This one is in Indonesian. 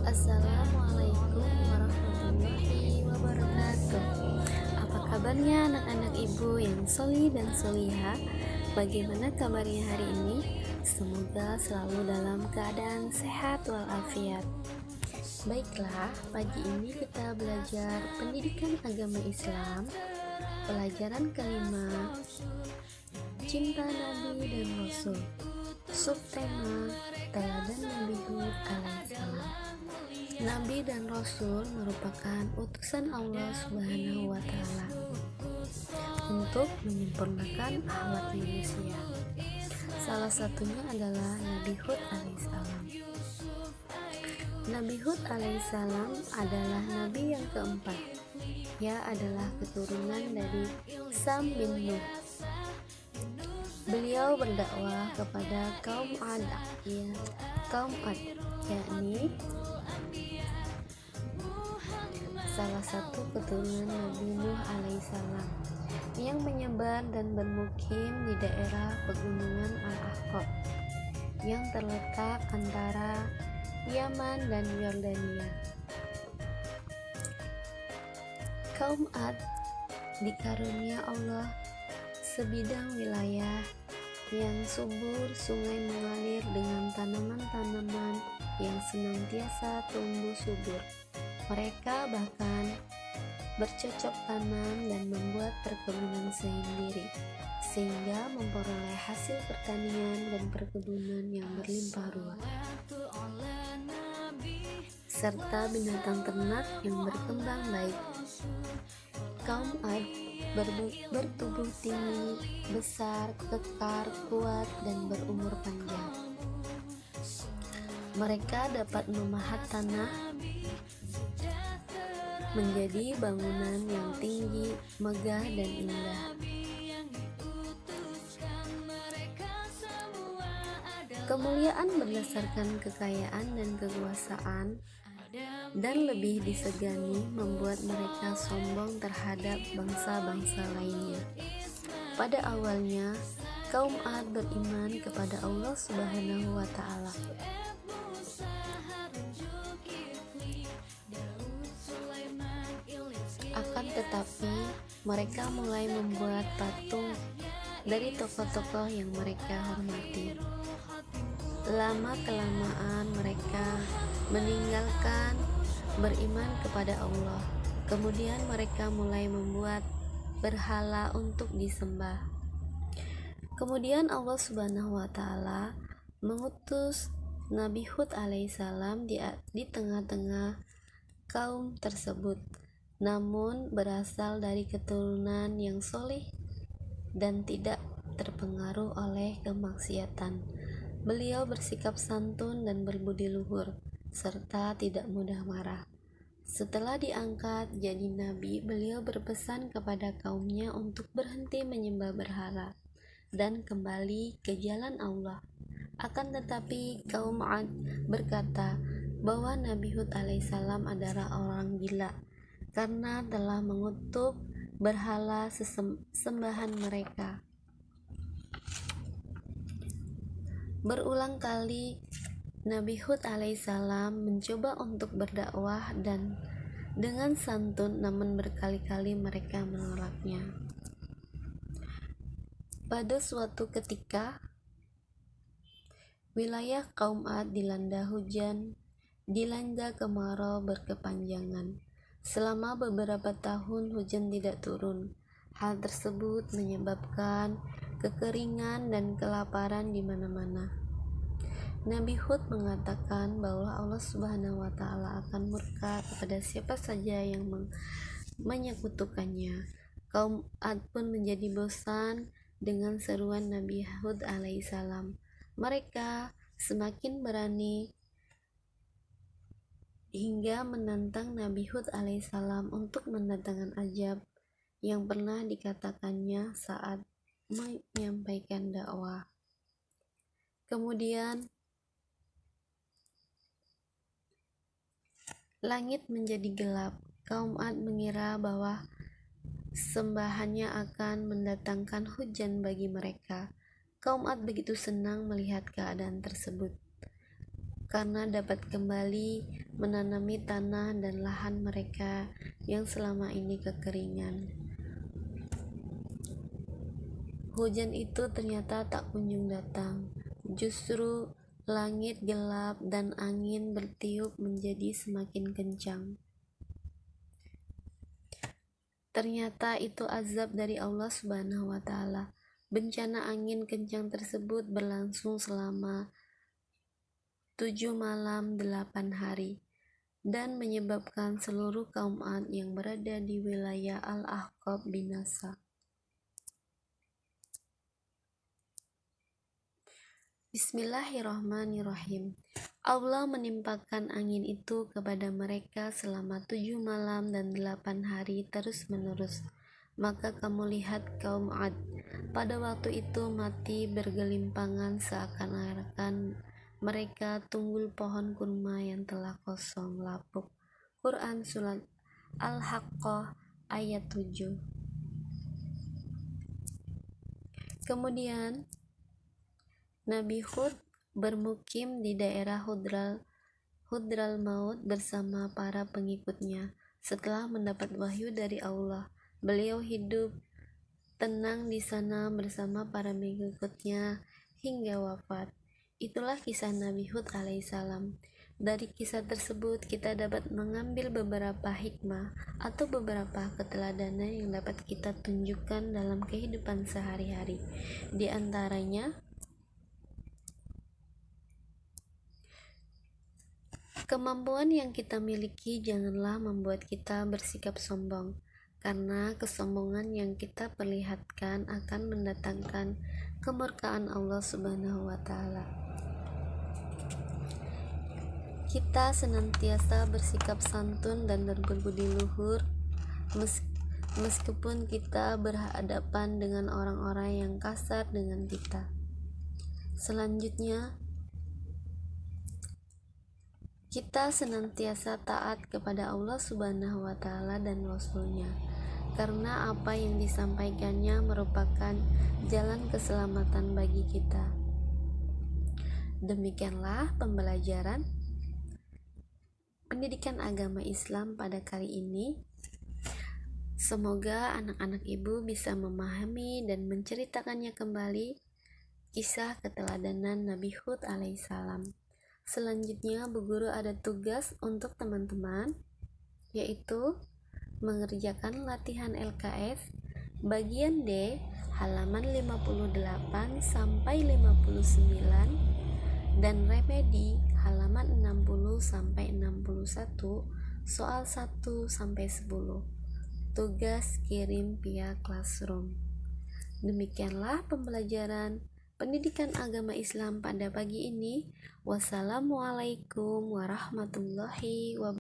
Assalamualaikum warahmatullahi wabarakatuh. Apa kabarnya anak-anak ibu yang soli dan soliha? Bagaimana kabarnya hari ini? Semoga selalu dalam keadaan sehat walafiat. Baiklah, pagi ini kita belajar pendidikan agama Islam, pelajaran kelima, cinta Nabi dan Rasul. Subtema teladan Nabi Hud alaihissalam. Nabi dan Rasul merupakan utusan Allah Subhanahu wa Ta'ala untuk menyempurnakan akhlak manusia. Salah satunya adalah Nabi Hud alaihissalam. Nabi Hud alaihissalam adalah nabi yang keempat. Ia adalah keturunan dari Sam bin Nuh. Beliau berdakwah kepada kaum Ad, yakni salah satu keturunan Nabi Nuh alaihissalam yang menyebar dan bermukim di daerah pegunungan Al-Ahqaf yang terletak antara Yaman dan Yordania. Kaum Ad dikarunia Allah sebidang wilayah yang subur, sungai mengalir dengan tanaman-tanaman yang senantiasa tumbuh subur. Mereka bahkan bercocok tanam dan membuat perkebunan sendiri, sehingga memperoleh hasil pertanian dan perkebunan yang berlimpah ruah, serta binatang ternak yang berkembang baik. Kaum Ad bertubuh tinggi, besar, kekar, kuat, dan berumur panjang. Mereka dapat memahat tanah menjadi bangunan yang tinggi, megah, dan indah. Kemuliaan berdasarkan kekayaan dan kekuasaan dan lebih disegani membuat mereka sombong terhadap bangsa-bangsa lainnya. Pada awalnya, kaum Ad beriman kepada Allah Subhanahu wa Ta'ala. Akan tetapi, mereka mulai membuat patung dari tokoh-tokoh yang mereka hormati. Lama-kelamaan mereka meninggalkan beriman kepada Allah. Kemudian mereka mulai membuat berhala untuk disembah. Kemudian Allah Subhanahu wa Ta'ala mengutus Nabi Hud alaihissalam di tengah-tengah kaum tersebut, namun berasal dari keturunan yang soleh dan tidak terpengaruh oleh kemaksiatan. Beliau bersikap santun dan berbudi luhur, serta tidak mudah marah. Setelah diangkat jadi nabi, beliau berpesan kepada kaumnya untuk berhenti menyembah berhala dan kembali ke jalan Allah. Akan tetapi kaum Ad berkata bahwa Nabi Hud alaihissalam adalah orang gila karena telah mengutuk berhala sembahan mereka. Berulang kali Nabi Hud alaihissalam mencoba untuk berdakwah dan dengan santun, namun berkali-kali mereka menolaknya. Pada suatu ketika, wilayah kaum Ad dilanda hujan, dilanda kemarau berkepanjangan. Selama beberapa tahun hujan tidak turun. Hal tersebut menyebabkan kekeringan dan kelaparan di mana-mana. Nabi Hud mengatakan bahwa Allah Subhanahu wa Ta'ala akan murka kepada siapa saja yang menyekutukannya. Kaum Ad pun menjadi bosan dengan seruan Nabi Hud alaihissalam. Mereka semakin berani hingga menantang Nabi Hud alaihissalam untuk mendatangkan azab yang pernah dikatakannya saat menyampaikan dakwah. Kemudian langit menjadi gelap. Kaum Ad mengira bahwa sembahannya akan mendatangkan hujan bagi mereka. Kaum Ad begitu senang melihat keadaan tersebut. karena dapat kembali menanami tanah dan lahan mereka yang selama ini kekeringan. Hujan itu ternyata tak kunjung datang. Justru langit gelap dan angin bertiup menjadi semakin kencang. Ternyata itu azab dari Allah Subhanahu wa Ta'ala. Bencana angin kencang tersebut berlangsung selama 7 malam 8 hari dan menyebabkan seluruh kaum Ad yang berada di wilayah Al-Ahqaf binasa. Bismillahirrahmanirrahim. Allah menimpakan angin itu kepada mereka selama 7 malam dan 8 hari terus-menerus. Maka kamu lihat kaum Ad pada waktu itu mati bergelimpangan seakan-akan mereka tunggul pohon kurma yang telah kosong lapuk. Quran Surat Al-Haqqah ayat 7. Kemudian Nabi Hud bermukim di daerah Hudral Maut bersama para pengikutnya. Setelah mendapat wahyu dari Allah, beliau hidup tenang di sana bersama para pengikutnya hingga wafat. Itulah kisah Nabi Hud alaihissalam. Dari kisah tersebut kita dapat mengambil beberapa hikmah atau beberapa keteladanan yang dapat kita tunjukkan dalam kehidupan sehari-hari. Di antaranya, kemampuan yang kita miliki janganlah membuat kita bersikap sombong, karena kesombongan yang kita perlihatkan akan mendatangkan kemurkaan Allah Subhanahu wa Ta'ala. Kita senantiasa bersikap santun dan berbudi luhur meskipun kita berhadapan dengan orang-orang yang kasar dengan kita. Selanjutnya, kita senantiasa taat kepada Allah Subhanahu wa Ta'ala dan Rasul-Nya, karena apa yang disampaikannya merupakan jalan keselamatan bagi kita. Demikianlah pembelajaran pendidikan agama Islam pada kali ini. Semoga anak-anak ibu bisa memahami dan menceritakannya kembali kisah keteladanan Nabi Hud alaihissalam. Selanjutnya, Bu Guru ada tugas untuk teman-teman, yaitu mengerjakan latihan LKS bagian D halaman 58 sampai 59 dan remedi halaman 60 sampai 61 soal 1 sampai 10. Tugas kirim via Classroom. Demikianlah pembelajaran pendidikan agama Islam pada pagi ini. Wassalamualaikum warahmatullahi wabarakatuh.